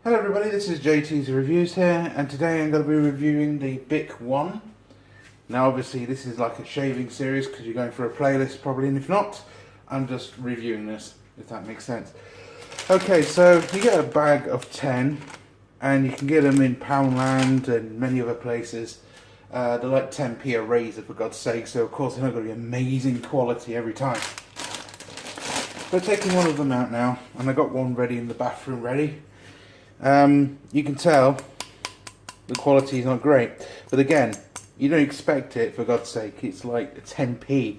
Hello everybody, this is JT's Reviews here, and today I'm going to be reviewing the Bic 1. Now obviously this is like a shaving series because you're going for a playlist probably, and if not, I'm just reviewing this, if that makes sense. Okay, so you get a bag of 10, and you can get them in Poundland and many other places. They're like 10p a razor, for God's sake, so of course they're not going to be amazing quality every time. But taking one of them out now, and I got one ready in the bathroom ready. You can tell the quality is not great, but again, you don't expect it, for God's sake. It's like a 10p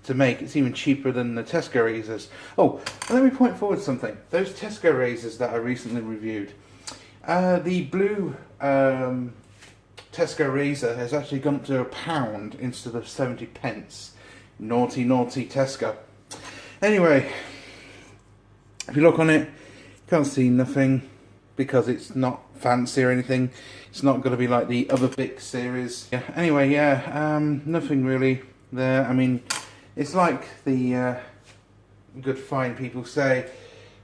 to make. It's even cheaper than the Tesco razors. Oh, let me point forward something. Those Tesco razors that I recently reviewed, the blue Tesco razor has actually gone up to £1 instead of 70p. Naughty, naughty Tesco. Anyway, if you look on it, you can't see nothing, because it's not fancy or anything. It's not going to be like the other Bic series. Yeah. Anyway, nothing really there. I mean, it's like the good fine people say,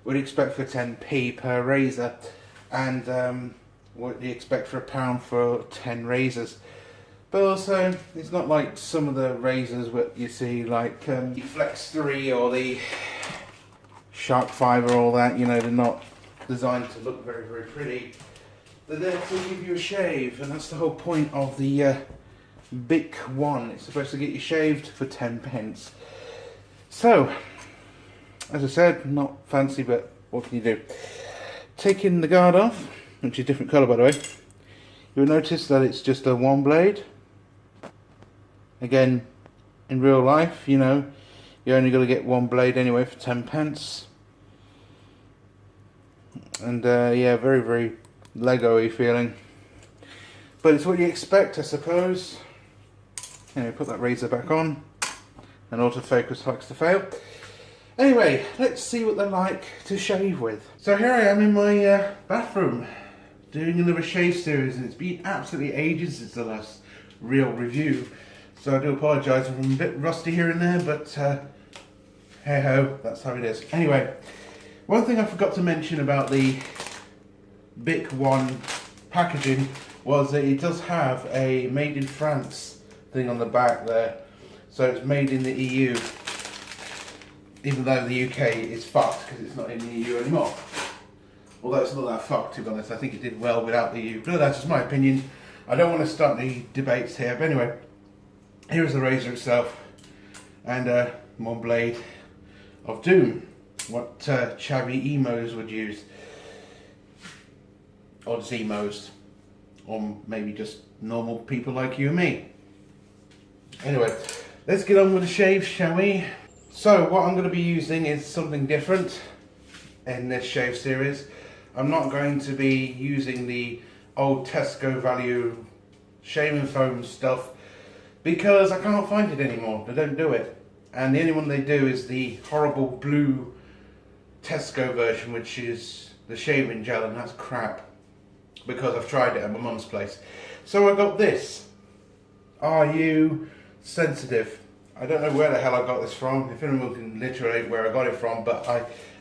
what do you expect for 10p per razor? And what do you expect for £1 for 10 razors? But also, it's not like some of the razors that you see, like the Flex 3 or the Shark 5 or all that. You know, they're not designed to look very, very pretty. They're there to give you a shave, and that's the whole point of the Bic 1. It's supposed to get you shaved for 10p. So, as I said, not fancy, but what can you do? Taking the guard off, which is a different colour by the way, you'll notice that it's just a one blade. Again, in real life, you know, you're only going to get one blade anyway for 10p. And yeah, very, very Lego-y feeling. But it's what you expect, I suppose. Anyway, put that razor back on. And autofocus likes to fail. Anyway, let's see what they're like to shave with. So here I am in my bathroom, doing another shave series, and it's been absolutely ages since the last real review. So I do apologise if I'm a bit rusty here and there, but hey ho, that's how it is. Anyway, one thing I forgot to mention about the Bic 1 packaging was that it does have a made in France thing on the back there. So it's made in the EU, even though the UK is fucked because it's not in the EU anymore. Although it's not that fucked, to be honest. I think it did well without the EU. But that's just my opinion. I don't want to start any debates here. But anyway, here's the razor itself, and one blade of doom. What chavvy emos would use, or Zemos, or maybe just normal people like you and me. Anyway, let's get on with the shave, shall we? So what I'm going to be using is something different in this shave series. I'm not going to be using the old Tesco value shaving foam stuff because I can't find it anymore. They don't do it, and the only one they do is the horrible blue Tesco version, which is the shaving gel, and that's crap because I've tried it at my mum's place. So I got this. Are you sensitive? I don't know where the hell I got this from. If anyone can literally where I got it from, but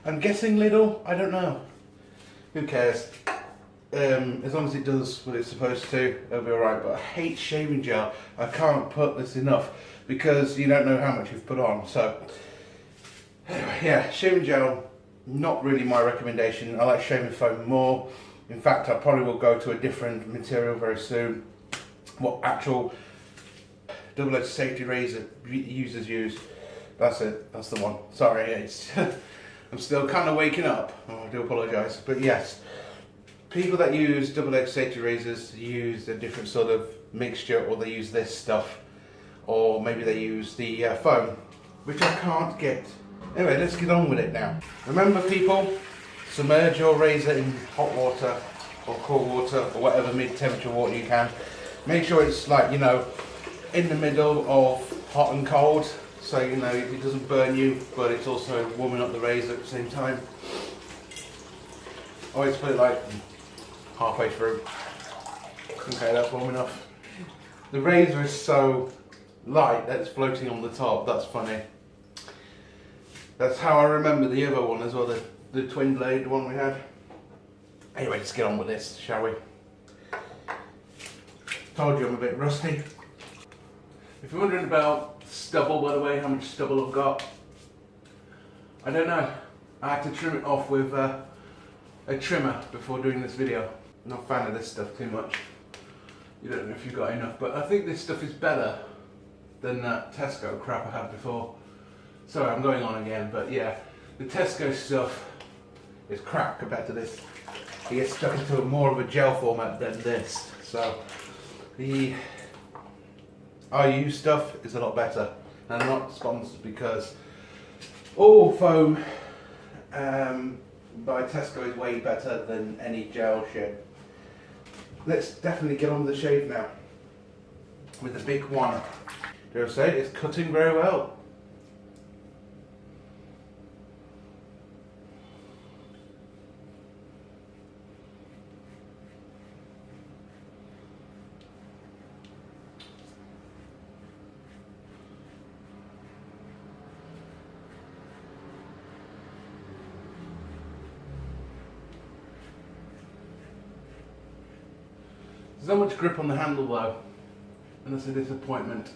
I'm guessing Lidl. I don't know. Who cares? As long as it does what it's supposed to, it'll be alright. But I hate shaving gel. I can't put this enough because you don't know how much you've put on. So anyway, yeah, shaving gel, not really my recommendation. I like shaving foam more. In fact, I probably will go to a different material very soon. What actual double-edged safety razor users use. That's it. That's the one. Sorry, it's I'm still kind of waking up. Oh, I do apologise. But yes, people that use double-edged safety razors use a different sort of mixture, or they use this stuff, or maybe they use the foam, which I can't get. Anyway, let's get on with it now. Remember people, submerge your razor in hot water or cold water or whatever mid-temperature water you can. Make sure it's like, you know, in the middle of hot and cold, so you know it doesn't burn you, but it's also warming up the razor at the same time. Always put it like halfway through. Okay, that's warm enough. The razor is so light that it's floating on the top. That's funny. That's how I remember the other one as well, the twin blade one we had. Anyway, let's get on with this, shall we? Told you I'm a bit rusty. If you're wondering about stubble, by the way, how much stubble I've got, I don't know. I had to trim it off with a trimmer before doing this video. I'm not a fan of this stuff too much. You don't know if you've got enough, but I think this stuff is better than that Tesco crap I had before. Sorry, I'm going on again, but yeah, the Tesco stuff is crap compared to this. It gets stuck into more of a gel format than this. So the IU stuff is a lot better. And I'm not sponsored because all foam by Tesco is way better than any gel shit. Let's definitely get on with the shave now with the big one. Dare I say, it's cutting very well. There's not much grip on the handle though, and that's a disappointment.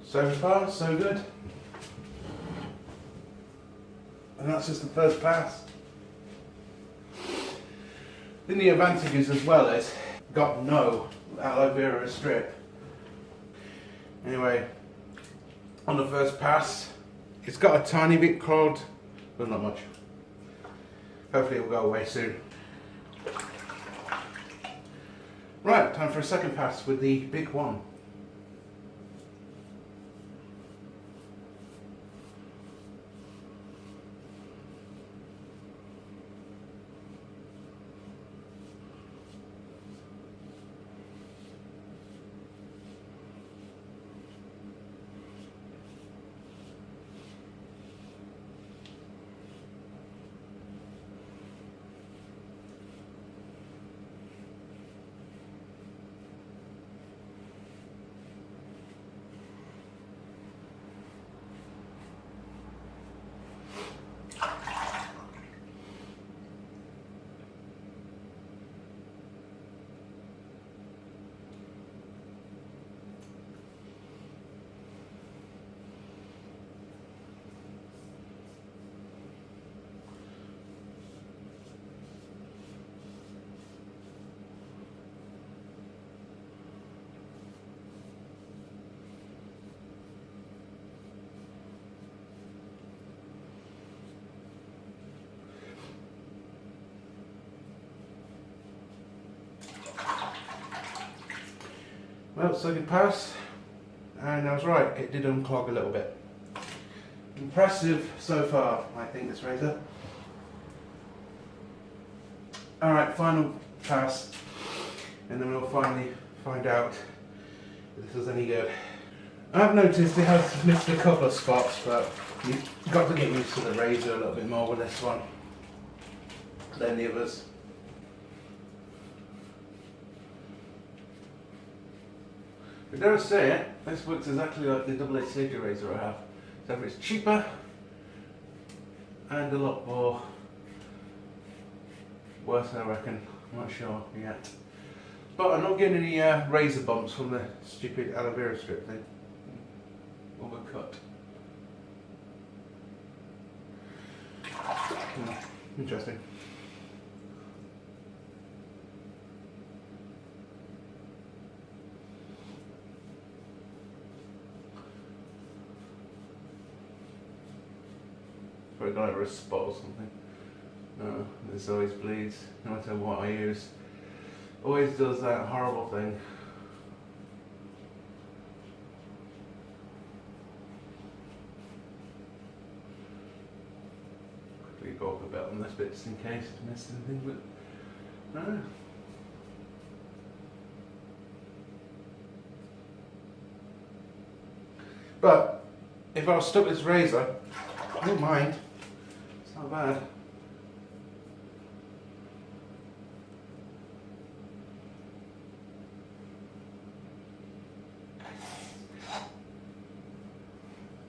So far, so good. And that's just the first pass. Then the advantages as well is got no aloe vera strip. Anyway, on the first pass, it's got a tiny bit clogged, but not much. Hopefully it will go away soon. Right, time for a second pass with the big one. Well, second pass, and I was right, it did unclog a little bit. Impressive so far, I think, this razor. Alright, final pass, and then we'll finally find out if this is any good. I've noticed it has missed a couple of spots, but you've got to get used to the razor a little bit more with this one than the others. But dare I say it, this works exactly like the double-edged safety razor I have. Except it's cheaper and a lot more worse, I reckon. I'm not sure yet. But I'm not getting any razor bumps from the stupid aloe vera strip thing. Overcut. Interesting. Probably got a wrist spot or something. No, this always bleeds, no matter what I use. Always does that horrible thing. Quickly go up a bit on this bit just in case I missed anything, but no. But if I was stuck with this razor, I don't mind. not bad.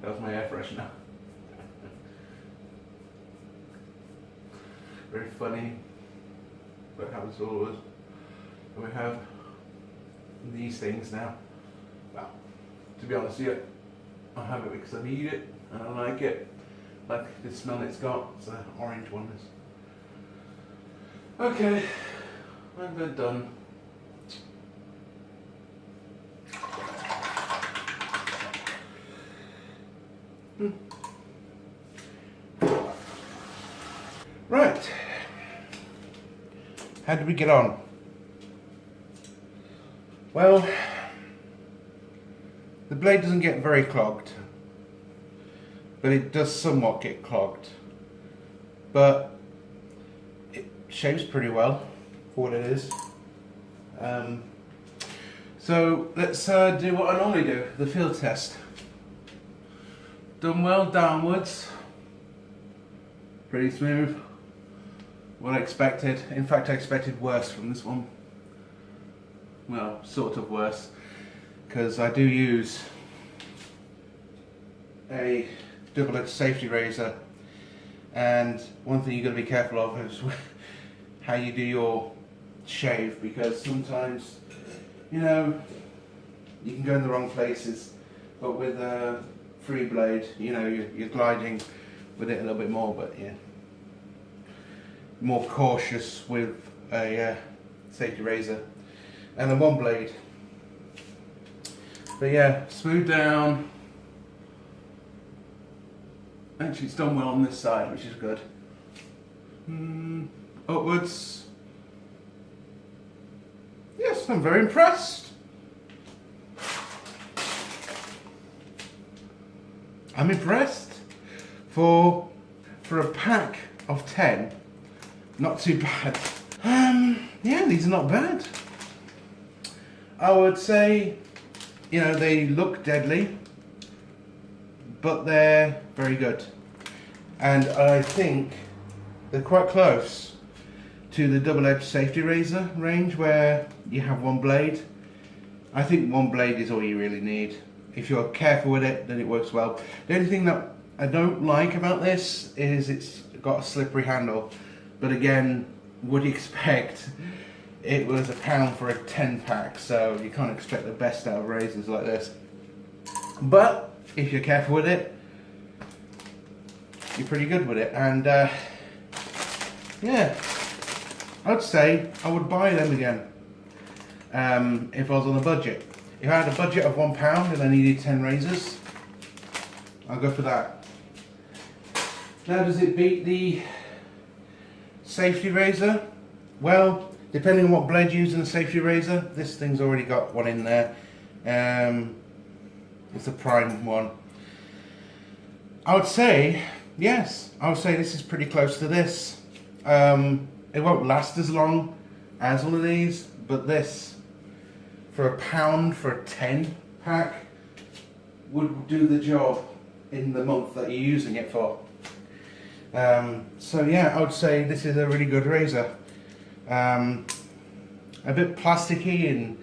That was my air freshener. Very funny, but how it's always. We have these things now. Well, to be honest with you, I have it because I need it and I like it. Like the smell it's got. It's an orange one. Okay, I'm done. Right. How did we get on? Well, the blade doesn't get very clogged, but it does somewhat get clogged. But it shaves pretty well for what it is. So let's do what I normally do, the field test. Done well downwards, pretty smooth. What I expected. In fact, I expected worse from this one. Well, sort of worse, because I do use a double-edged safety razor, and one thing you've got to be careful of is how you do your shave, because sometimes, you know, you can go in the wrong places, but with a free blade, you know, you're gliding with it a little bit more, but yeah, more cautious with a safety razor and a one blade. But yeah, smooth down. Actually, it's done well on this side, which is good. Upwards. Yes, I'm very impressed. I'm impressed. For a pack of 10, not too bad. Yeah, these are not bad. I would say, you know, they look deadly, but they're very good. And I think they're quite close to the double-edged safety razor range where you have one blade. I think one blade is all you really need. If you're careful with it, then it works well. The only thing that I don't like about this is it's got a slippery handle. But again, what do you expect? It was £1 for a 10 pack, so you can't expect the best out of razors like this. But if you're careful with it, you're pretty good with it. And yeah, I'd say I would buy them again if I was on a budget. If I had a budget of £1 and I needed 10 razors, I'll go for that. Now, does it beat the safety razor? Well, depending on what blade you use in the safety razor, this thing's already got one in there. It's a prime one. I would say, yes, I would say this is pretty close to this. It won't last as long as one of these, but this, for £1 for a 10 pack, would do the job in the month that you're using it for. So yeah, I would say this is a really good razor. A bit plasticky and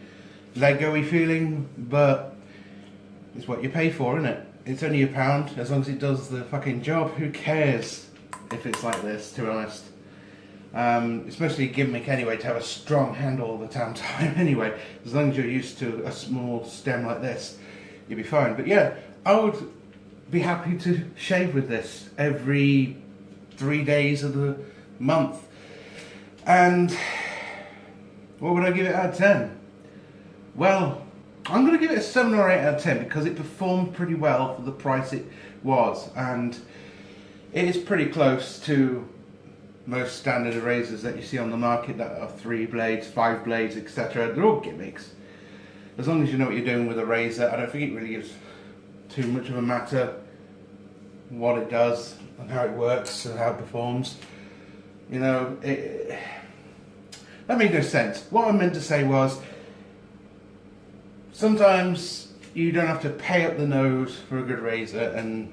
Lego-y feeling, but it's what you pay for, isn't it? It's only £1, as long as it does the fucking job. Who cares if it's like this, to be honest? Especially a gimmick anyway, to have a strong handle all the time anyway. As long as you're used to a small stem like this, you'll be fine. But yeah, I would be happy to shave with this every 3 days of the month. And what would I give it out of 10? Well, I'm going to give it a 7 or 8 out of 10 because it performed pretty well for the price it was, and it is pretty close to most standard razors that you see on the market that are 3 blades, 5 blades, etc. They're all gimmicks. As long as you know what you're doing with a razor, I don't think it really gives too much of a matter what it does and how it works and how it performs. You know, that made no sense. What I meant to say was, sometimes you don't have to pay up the nose for a good razor, and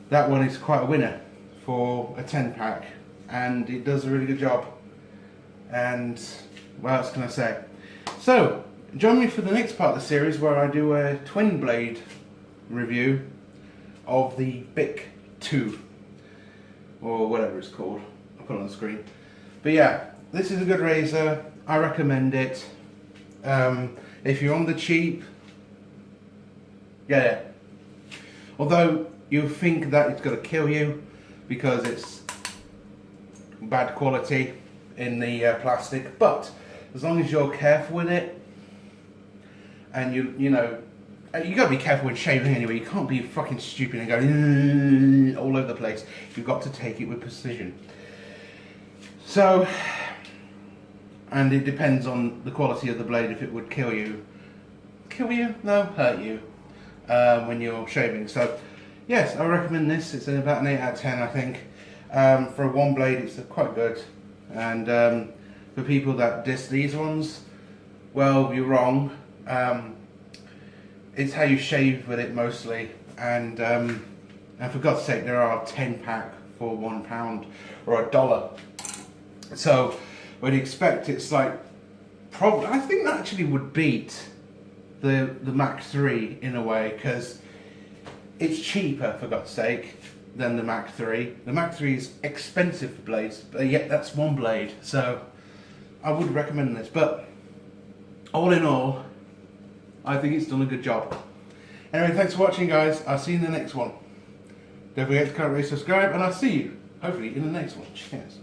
that one is quite a winner for a 10 pack, and it does a really good job. And what else can I say? So join me for the next part of the series where I do a twin blade review of the Bic 2 or whatever it's called. I'll put it on the screen. But yeah, this is a good razor. I recommend it. If you're on the cheap, get it. Although you think that it's going to kill you because it's bad quality in the plastic, but as long as you're careful with it, and you know, you got to be careful with shaving anyway. You can't be fucking stupid and go all over the place. You've got to take it with precision. So, and it depends on the quality of the blade if it would kill you. Kill you? No, hurt you when you're shaving. So, yes, I recommend this. It's about an 8 out of 10, I think. For a one blade, it's quite good. And for people that diss these ones, well, you're wrong. It's how you shave with it mostly, and for God's sake, there are 10 pack for £1 or $1. So we'd expect it's like probably. I think that actually would beat the Mac 3 in a way, because it's cheaper, for God's sake, than the Mac 3. The Mac 3 is expensive for blades, but yet that's one blade. So I would recommend this, but all in all, I think it's done a good job. Anyway, thanks for watching, guys. I'll see you in the next one. Don't forget to comment, rate, subscribe, and I'll see you, hopefully, in the next one. Cheers.